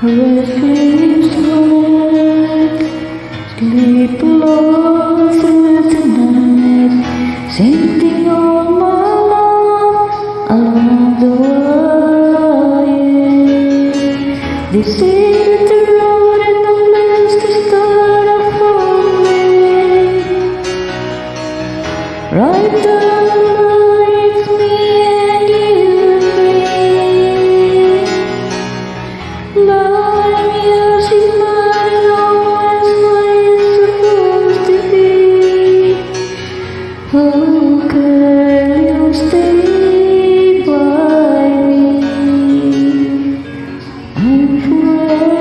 Sleep alone through the night, sending all my love along the way. They say that the road and the place to start are far away. Right down the line, it's me and you and me. Lying here, she's mine and always what it's supposed to be. Oh, can you stay by me? I'm forever